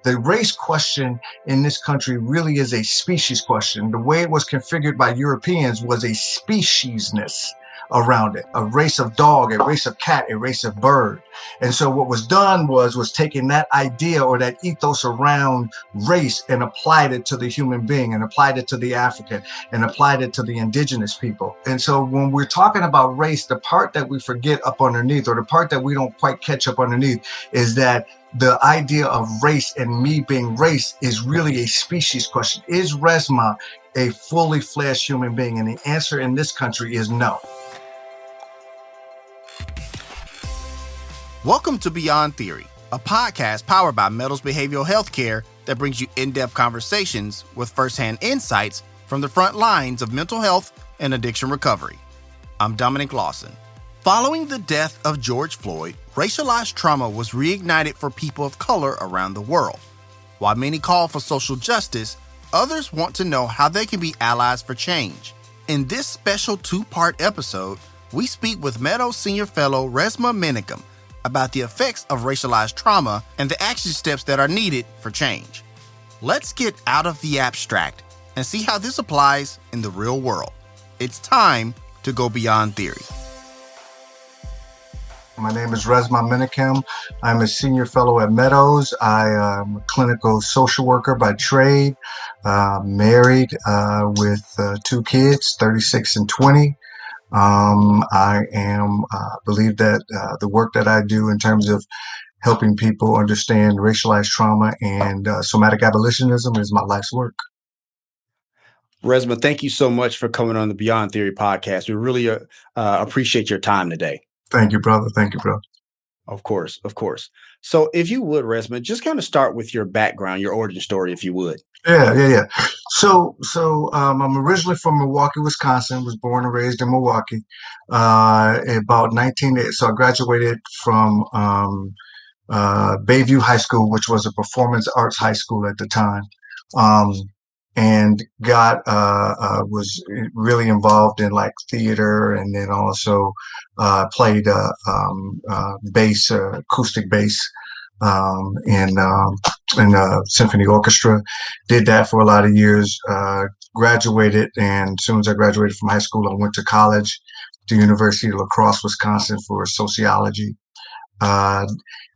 The race question in this country really is a species question. The way it was configured by Europeans was a speciesness around it, a race of dog, a race of cat, a race of bird. And so what was done was taking that idea or that ethos around race and applied it to the human being and applied it to the African and applied it to the indigenous people. And so when we're talking about race, the part that we forget up underneath, or the part that we don't quite catch up underneath, is that the idea of race and me being race is really a species question. Is Resmaa a fully fledged human being? And the answer in this country is no. Welcome to Beyond Theory, a podcast powered by Meadows Behavioral Healthcare that brings you in-depth conversations with firsthand insights from the front lines of mental health and addiction recovery. I'm Dominic Lawson. Following the death of George Floyd, racialized trauma was reignited for people of color around the world. While many call for social justice, others want to know how they can be allies for change. In this special two-part episode, we speak with Meadows Senior Fellow Resmaa Menakem about the effects of racialized trauma and the action steps that are needed for change. Let's get out of the abstract and see how this applies in the real world. It's time to go beyond theory. My name is Resmaa Menakem. I'm a senior fellow at Meadows. I am a clinical social worker by trade, married with two kids, 36 and 20. I believe that the work that I do in terms of helping people understand racialized trauma and somatic abolitionism is my life's work. Resmaa, thank you so much for coming on the Beyond Theory podcast. We really appreciate your time today. Thank you, brother. Thank you, bro. Of course, of course. So if you would, Resmaa, just kind of start with your background, your origin story, if you would. Yeah. So I'm originally from Milwaukee, Wisconsin. Was born and raised in Milwaukee. About 1980, so I graduated from Bayview High School, which was a performance arts high school at the time, and was really involved in like theater, and then also played bass, acoustic bass. In a symphony orchestra. Did that for a lot of years, graduated, and as soon as I graduated from high school, I went to college, to University of La Crosse, Wisconsin, for sociology. I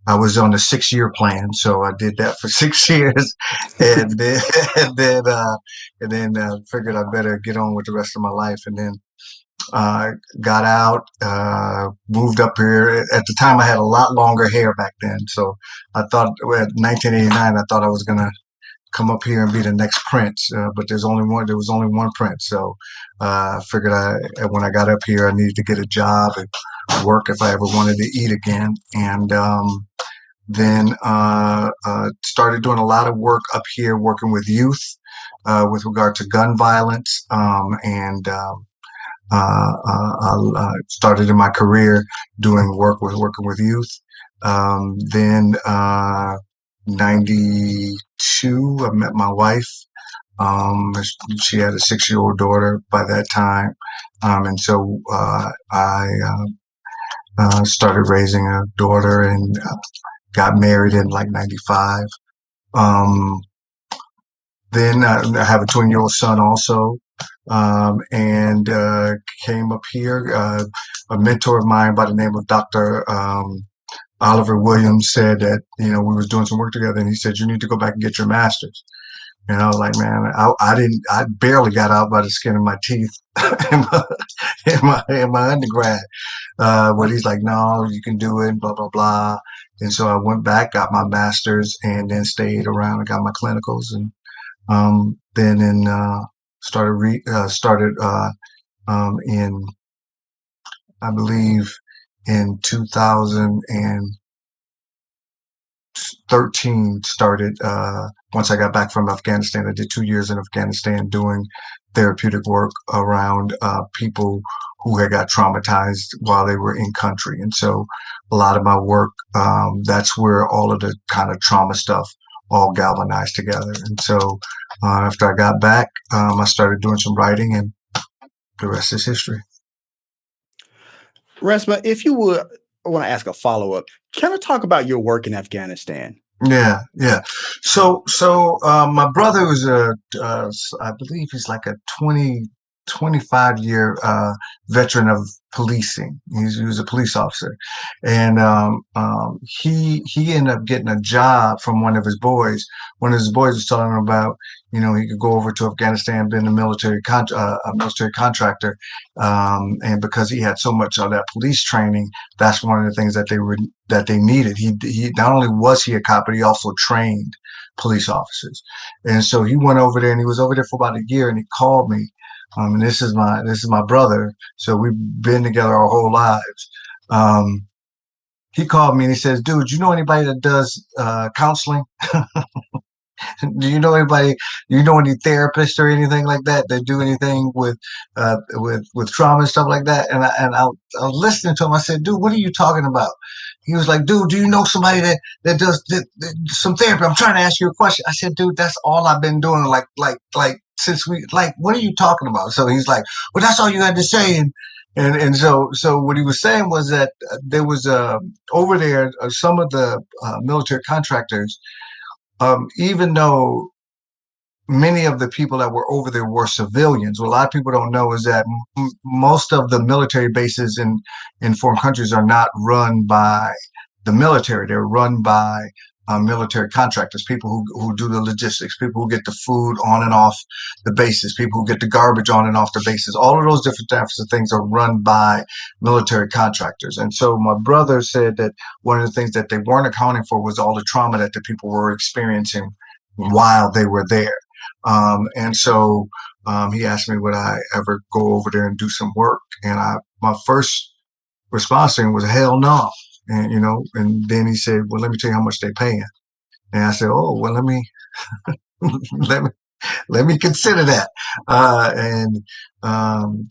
was on a 6-year plan, so I did that for 6 years, and then figured I better get on with the rest of my life, and then got out, moved up here. At the time, I had a lot longer hair back then. So I thought, at 1989, I thought I was going to come up here and be the next prince. But there was only one prince. So I figured when I got up here, I needed to get a job and work if I ever wanted to eat again. And then started doing a lot of work up here, working with youth with regard to gun violence, and I started in my career working with youth. Then 92, I met my wife. She had a 6-year-old daughter by that time. And so I started raising a daughter and got married in like 95. Then I have a 20-year-old son also. And came up here. A mentor of mine by the name of Dr. Oliver Williams said that, we was doing some work together, and he said, you need to go back and get your master's. And I was like, man, I barely got out by the skin of my teeth in my undergrad. But he's like, no, you can do it, blah, blah, blah. And so I went back, got my master's, and then stayed around and got my clinicals. And then started in, I believe, in 2013, started, once I got back from Afghanistan. I did 2 years in Afghanistan doing therapeutic work around people who had got traumatized while they were in country. And so a lot of my work, that's where all of the kind of trauma stuff all galvanized together. And so after I got back, I started doing some writing, and the rest is history. Resmaa, if you would, I want to ask a follow-up. Kind of talk about your work in Afghanistan. Yeah, yeah. My brother was I believe he's like a 25 year veteran of policing. He was a police officer, and he ended up getting a job from one of his boys. One of his boys was telling him about, he could go over to Afghanistan, been a military contractor, and because he had so much of that police training, that's one of the things that they needed. He not only was he a cop, but he also trained police officers. And so he went over there, and he was over there for about a year, and he called me. And this is my brother. So we've been together our whole lives. He called me and he says, "Dude, you know anybody that does counseling? Do you know anybody? Do you know any therapists or anything like that that do anything with trauma and stuff like that?" I was listening to him. I said, "Dude, what are you talking about?" He was like, "Dude, do you know somebody that does some therapy? I'm trying to ask you a question." I said, "Dude, that's all I've been doing. Like since what are you talking about?" So he's like, "Well, that's all you had to say." And so what he was saying was that there was over there some of the military contractors, even though many of the people that were over there were civilians. What a lot of people don't know is that most of the military bases in foreign countries are not run by the military. They're run by military contractors, people who do the logistics, people who get the food on and off the bases, people who get the garbage on and off the bases. All of those different types of things are run by military contractors. And so my brother said that one of the things that they weren't accounting for was all the trauma that the people were experiencing while they were there. And so he asked me would I ever go over there and do some work, and my first response to him was hell no. And then he said, "Well, let me tell you how much they paying." And I said, "Oh, well, let me let me let me consider that." And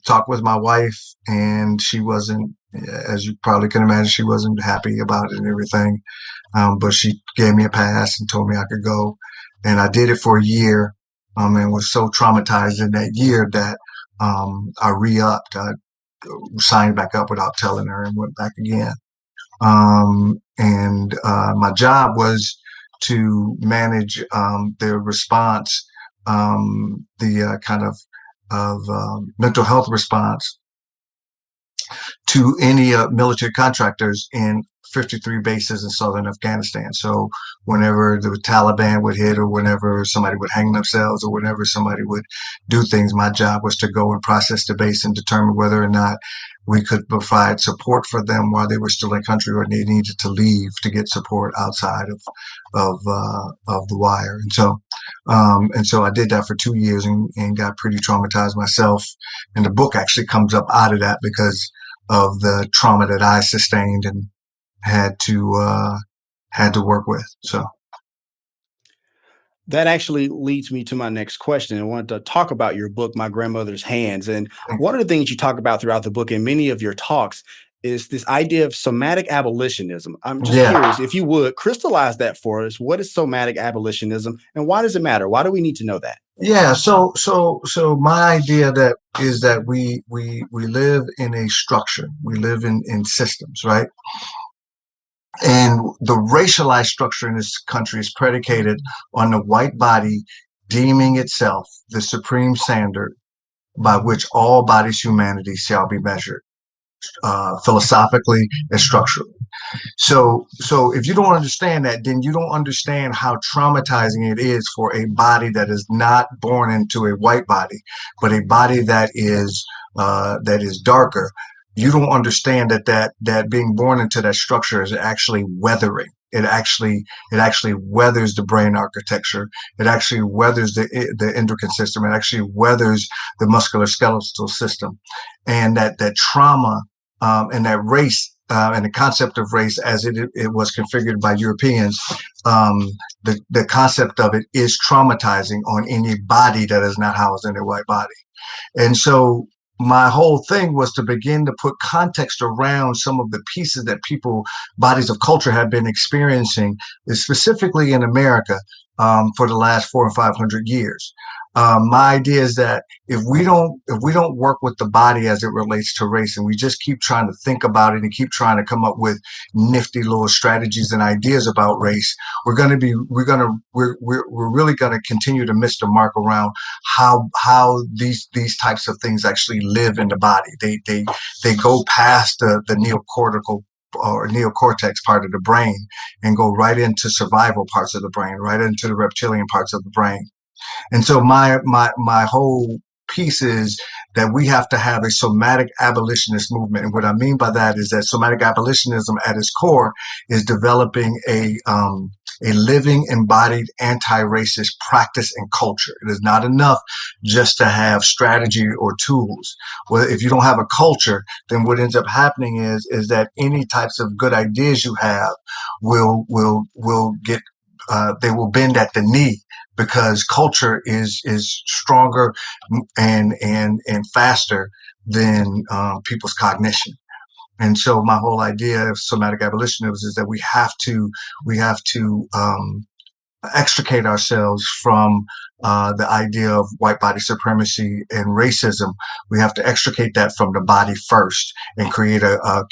talked with my wife, and she wasn't, as you probably can imagine, she wasn't happy about it and everything. But she gave me a pass and told me I could go. And I did it for a year, and was so traumatized in that year that I re-upped. I signed back up without telling her and went back again. And my job was to manage the response, the kind of mental health response to any military contractors in 53 bases in southern Afghanistan. So whenever the Taliban would hit, or whenever somebody would hang themselves, or whenever somebody would do things, my job was to go and process the base and determine whether or not we could provide support for them while they were still in country, or they needed to leave to get support outside of the wire. And so I did that for 2 years, and got pretty traumatized myself. And the book actually comes up out of that because of the trauma that I sustained and had to work with. So That actually leads me to my next question. I wanted to talk about your book, My Grandmother's Hands. And one of the things you talk about throughout the book and many of your talks is this idea of somatic abolitionism. I'm just yeah, curious if you would crystallize that for us. What is somatic abolitionism and why does it matter? Why do we need to know that? yeah. So my idea that is that we live in a structure. We live in systems, right? And the racialized structure in this country is predicated on the white body deeming itself the supreme standard by which all bodies humanity shall be measured, philosophically and structurally. So if you don't understand that, then you don't understand how traumatizing it is for a body that is not born into a white body, but a body that is darker. You don't understand that being born into that structure is actually weathering. It actually weathers the brain architecture. It actually weathers the endocrine system. It actually weathers the musculoskeletal system, and that trauma, and that race, and the concept of race as it was configured by Europeans, the concept of it is traumatizing on any body that is not housed in a white body. And so my whole thing was to begin to put context around some of the pieces that bodies of culture have been experiencing, specifically in America, for the last 400 or 500 years. My idea is that if we don't work with the body as it relates to race, and we just keep trying to think about it and keep trying to come up with nifty little strategies and ideas about race, we're really gonna continue to miss the mark around how these types of things actually live in the body. They go past the neocortical or neocortex part of the brain and go right into survival parts of the brain, right into the reptilian parts of the brain. And so my whole piece is that we have to have a somatic abolitionist movement. And what I mean by that is that somatic abolitionism at its core is developing a living, embodied, anti-racist practice and culture. It is not enough just to have strategy or tools. Well, if you don't have a culture, then what ends up happening is that any types of good ideas you have will get they will bend at the knee because culture is stronger and faster than people's cognition. And so my whole idea of somatic abolitionism is that we have to extricate ourselves from the idea of white body supremacy and racism. We have to extricate that from the body first and create a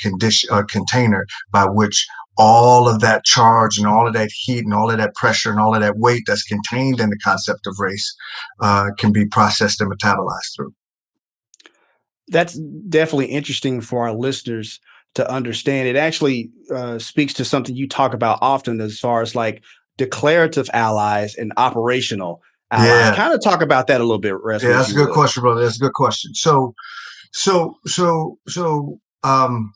container by which all of that charge and all of that heat and all of that pressure and all of that weight that's contained in the concept of race can be processed and metabolized through. That's definitely interesting for our listeners to understand. It actually speaks to something you talk about often as far as like declarative allies and operational allies. Yeah, Kind of talk about that a little bit, yeah, Resma, if that's a you good would. question, brother. That's a good question.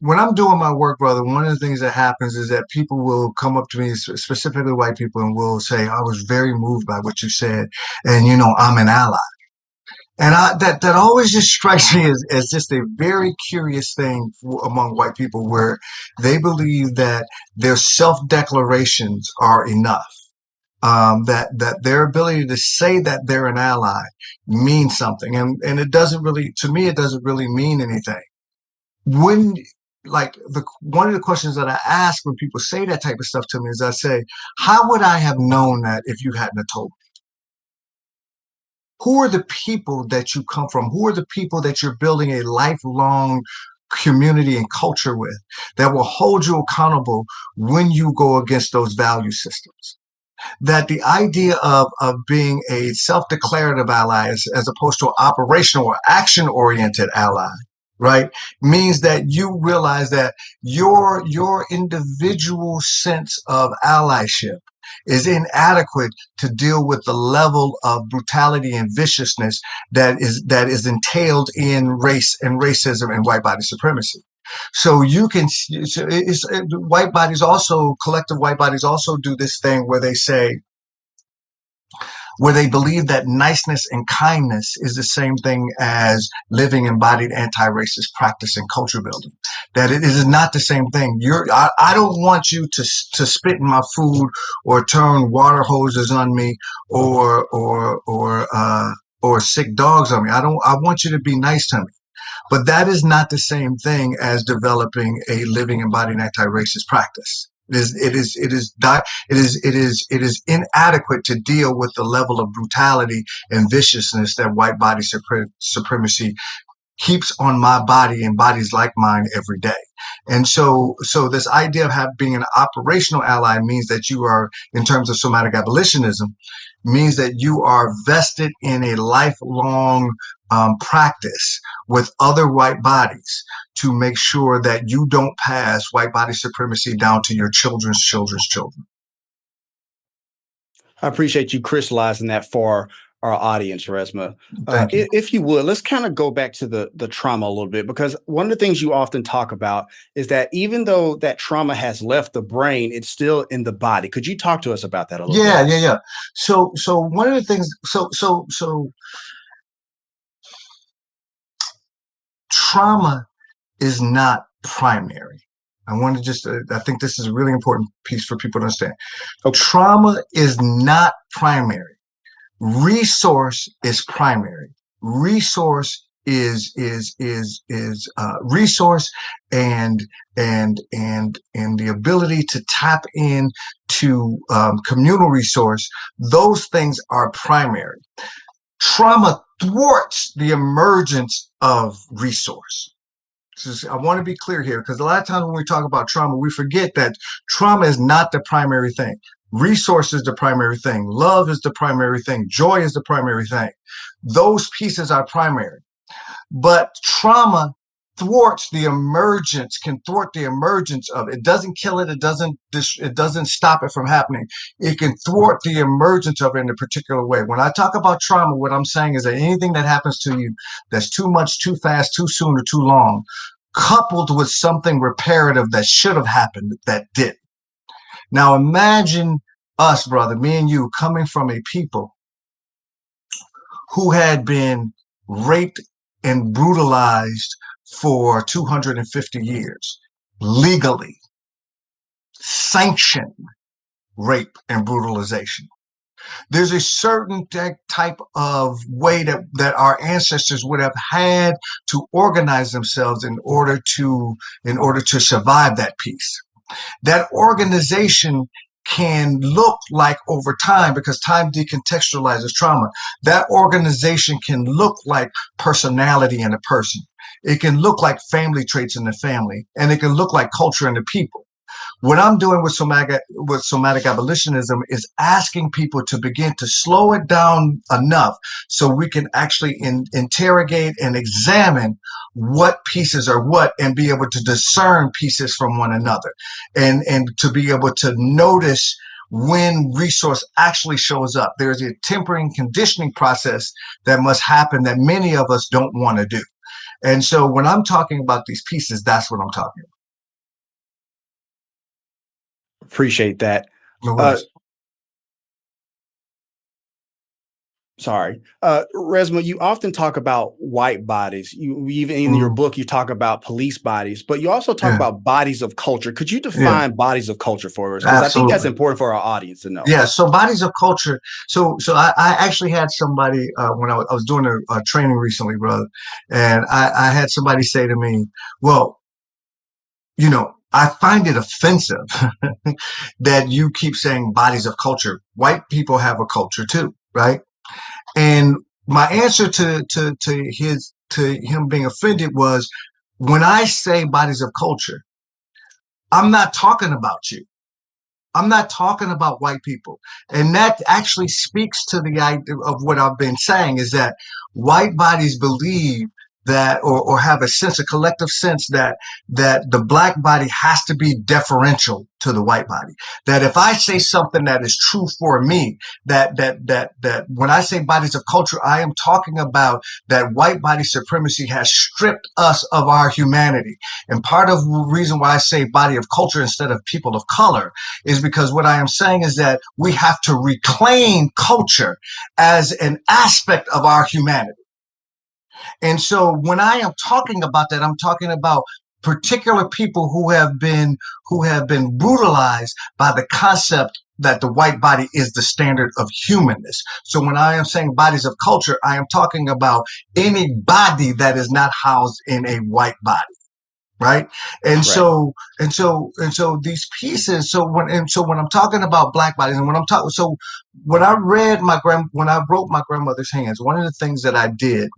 When I'm doing my work, brother, one of the things that happens is that people will come up to me, specifically white people, and will say, "I was very moved by what you said, and I'm an ally." And that always just strikes me as just a very curious thing among white people, where they believe that their self-declarations are enough. That their ability to say that they're an ally means something, and it doesn't really, to me, it doesn't really mean anything. When like the one of the questions that I ask when people say that type of stuff to me is, I say, how would I have known that if you hadn't have told me? Who are the people that you come from? Who are the people that you're building a lifelong community and culture with that will hold you accountable when you go against those value systems? That the idea of being a self-declarative ally as opposed to an operational or action-oriented ally, right, means that you realize that your individual sense of allyship is inadequate to deal with the level of brutality and viciousness that is entailed in race and racism and white body supremacy. So you can, white bodies also, collective white bodies also do this thing where they say, where they believe that niceness and kindness is the same thing as living embodied anti-racist practice and culture building. That it is not the same thing. I don't want you to spit in my food or turn water hoses on me or sick dogs on me. I want you to be nice to me. But that is not the same thing as developing a living embodied anti-racist practice. It is inadequate to deal with the level of brutality and viciousness that white body supremacy keeps on my body and bodies like mine every day. And so this idea of being an operational ally means that you are, in terms of somatic abolitionism, means that you are vested in a lifelong practice with other white bodies to make sure that you don't pass white body supremacy down to your children's children's children. I appreciate you crystallizing that for our audience, Resma. Thank you. If you would, let's kind of go back to the trauma a little bit, because one of the things you often talk about is that even though that trauma has left the brain, it's still in the body. Could you talk to us about that a little Yeah, bit? yeah, yeah. So one of the things, so trauma is not primary. I want to just, I think this is a really important piece for people to understand. Okay. Trauma is not primary. Resource is primary. Resource is resource and the ability to tap in to communal resource. Those things are primary. Trauma thwarts the emergence of resource. I want to be clear here, because a lot of times when we talk about trauma, we forget that trauma is not the primary thing. Resource is the primary thing. Love is the primary thing. Joy is the primary thing. Those pieces are primary. But trauma can thwart the emergence of it. It doesn't kill it. It doesn't stop it from happening. It can thwart the emergence of it in a particular way. When I talk about trauma, what I'm saying is that anything that happens to you that's too much, too fast, too soon, or too long, coupled with something reparative that should have happened that didn't. Now imagine us, brother, me and you, coming from a people who had been raped and brutalized for 250 years, legally sanctioned rape and brutalization. There's a certain type of way that our ancestors would have had to organize themselves in order to survive that piece. That organization can look like, over time, because time decontextualizes trauma, that organization can look like personality in a person. It can look like family traits in the family, and it can look like culture in the people. What I'm doing with somatic abolitionism is asking people to begin to slow it down enough so we can actually interrogate and examine what pieces are what, and be able to discern pieces from one another, and to be able to notice when resource actually shows up. There's a tempering conditioning process that must happen that many of us don't want to do. And so when I'm talking about these pieces, that's what I'm talking about. Appreciate that. No Uh, worries. Sorry. Resmaa, you often talk about white bodies. You even in your Mm, book, you talk about police bodies, but you also talk yeah, about bodies of culture. Could you yeah, define bodies of culture for us? Because I think that's absolutely. important for our audience to know. Yeah, so bodies of culture. So I actually had somebody when I was doing a training recently, brother, and I had somebody say to me, "Well, I find it offensive that you keep saying bodies of culture. White people have a culture too, right?" And my answer to him being offended was, when I say bodies of culture, I'm not talking about you. I'm not talking about white people. And that actually speaks to the idea of what I've been saying, is that white bodies believe that, or have a sense, a collective sense that the black body has to be deferential to the white body. That if I say something that is true for me, that when I say bodies of culture, I am talking about that white body supremacy has stripped us of our humanity. And part of the reason why I say body of culture instead of people of color is because what I am saying is that we have to reclaim culture as an aspect of our humanity. And so when I am talking about that, I'm talking about particular people who have been brutalized by the concept that the white body is the standard of humanness. So when I am saying bodies of culture, I am talking about any body that is not housed in a white body. Right. And Right. so these pieces. So when I'm talking about black bodies, and when I'm talking, so when I wrote my grandmother's hands, one of the things that I did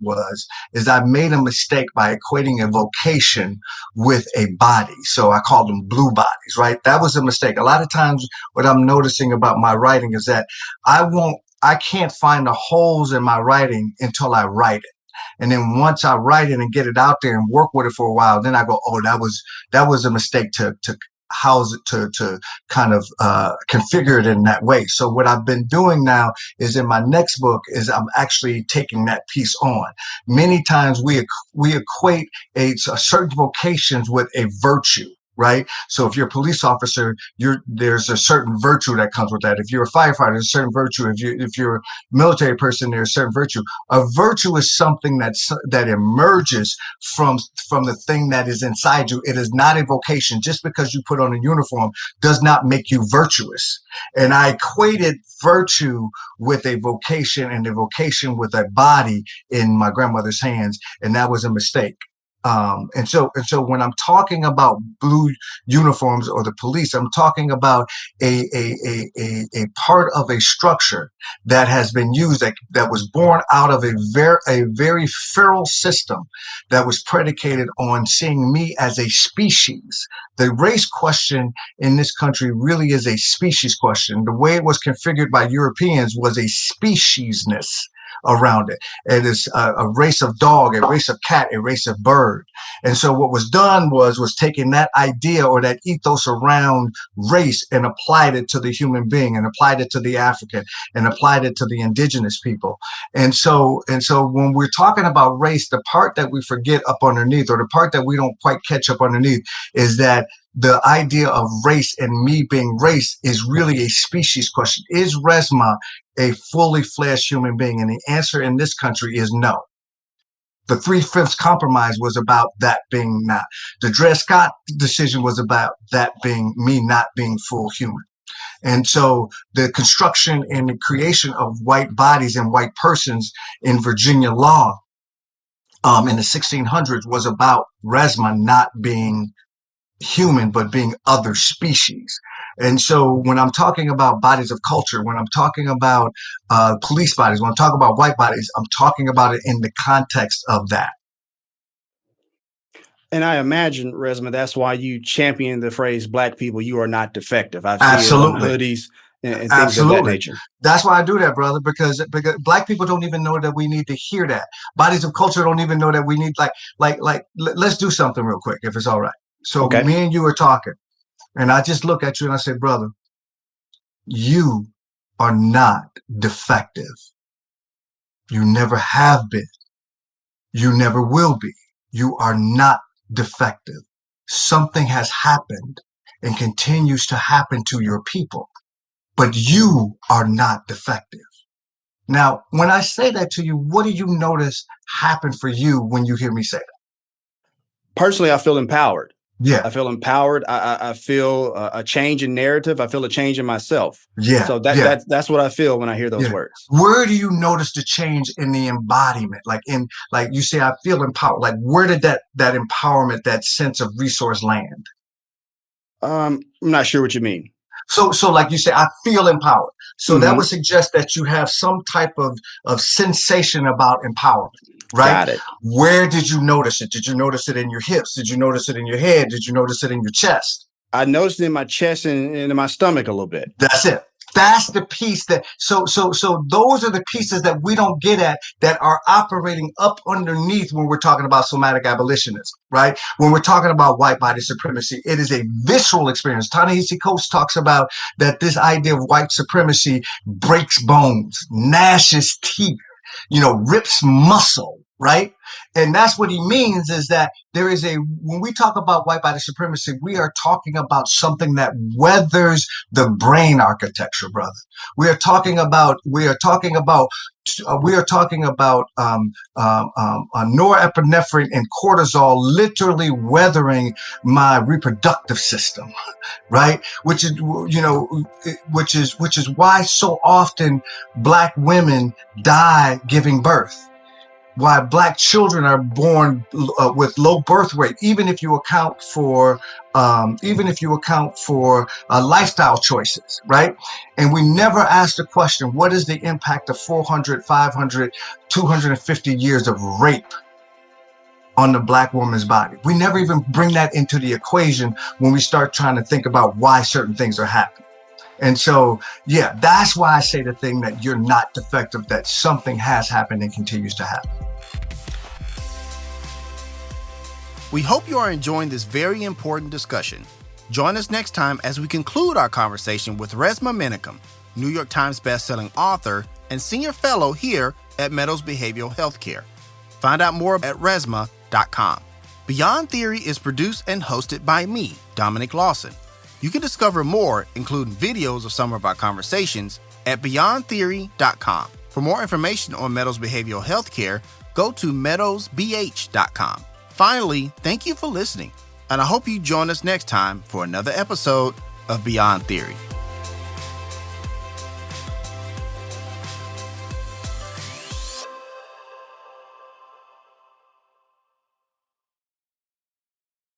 is I made a mistake by equating a vocation with a body. So I called them blue bodies, right? That was a mistake. A lot of times what I'm noticing about my writing is that I can't find the holes in my writing until I write it. And then once I write it and get it out there and work with it for a while, then I go, oh, that was a mistake to house it, to kind of configure it in that way. So what I've been doing now is, in my next book, is I'm actually taking that piece on. Many times we equate certain vocations with a virtue. Right. So if you're a police officer, there's a certain virtue that comes with that. If you're a firefighter, there's a certain virtue. If you're a military person, there's a certain virtue. A virtue is something that emerges from the thing that is inside you. It is not a vocation. Just because you put on a uniform does not make you virtuous. And I equated virtue with a vocation, and a vocation with a body in my grandmother's hands, and that was a mistake. And so when I'm talking about blue uniforms or the police, I'm talking about a part of a structure that has been used, that was born out of a very feral system that was predicated on seeing me as a species. The race question in this country really is a species question. The way it was configured by Europeans was a speciesness around it. It is a race of dog, a race of cat, a race of bird. And so what was done was taking that idea or that ethos around race and applied it to the human being, and applied it to the African, and applied it to the indigenous people. And so when we're talking about race, the part that we forget up underneath, or the part that we don't quite catch up underneath, is that the idea of race and me being race is really a species question. Is Resmaa a fully fledged human being? And the answer in this country is no. The 3/5 compromise was about that being not. The Dred Scott decision was about that being me not being full human. And so the construction and the creation of white bodies and white persons in Virginia law in the 1600s was about Resmaa not being human, but being other species. And so when I'm talking about bodies of culture, when I'm talking about police bodies, when I'm talking about white bodies, I'm talking about it in the context of that. And I imagine, Resmaa, that's why you champion the phrase "Black people, you are not defective." I've seen it on Absolutely. hoodies and things of that Absolutely. nature. That's why I do that, brother, because black people don't even know that we need to hear that. Bodies of culture don't even know that we need, let's do something real quick, if it's all right. So Okay. me and you are talking, and I just look at you and I say, brother, you are not defective. You never have been. You never will be. You are not defective. Something has happened and continues to happen to your people, but you are not defective. Now, when I say that to you, what do you notice happen for you when you hear me say that? Personally, I feel empowered. Yeah, I feel empowered. I feel a change in narrative. I feel a change in myself. yeah, So that yeah, that's what I feel when I hear those yeah. words. Where do you notice the change in the embodiment? Like you say, I feel empowered. Like, where did that empowerment, that sense of resource land? I'm not sure what you mean. So like you say, I feel empowered. So that would Hmm. suggest that you have some type of sensation about empowerment, right? Got it. Where did you notice it? Did you notice it in your hips? Did you notice it in your head? Did you notice it in your chest? I noticed it in my chest and in my stomach a little bit. That's it. That's the piece that so those are the pieces that we don't get at, that are operating up underneath when we're talking about somatic abolitionism, right? When we're talking about white body supremacy, it is a visceral experience. Ta-Nehisi Coates talks about that this idea of white supremacy breaks bones, gnashes teeth, rips muscle, right? And that's what he means, is that when we talk about white body supremacy, we are talking about something that weathers the brain architecture, brother. We are talking about norepinephrine and cortisol literally weathering my reproductive system, right? Which is why so often Black women die giving birth, why Black children are born with low birth weight, even if you account for lifestyle choices, right? And we never ask the question, what is the impact of 400, 500, 250 years of rape on the Black woman's body? We never even bring that into the equation when we start trying to think about why certain things are happening. And so, yeah, that's why I say the thing that you're not defective, that something has happened and continues to happen. We hope you are enjoying this very important discussion. Join us next time as we conclude our conversation with Resmaa Menakem, New York Times bestselling author and senior fellow here at Meadows Behavioral Healthcare. Find out more at resmaa.com. Beyond Theory is produced and hosted by me, Dominic Lawson. You can discover more, including videos of some of our conversations, at beyondtheory.com. For more information on Meadows Behavioral Healthcare, go to meadowsbh.com. Finally, thank you for listening, and I hope you join us next time for another episode of Beyond Theory.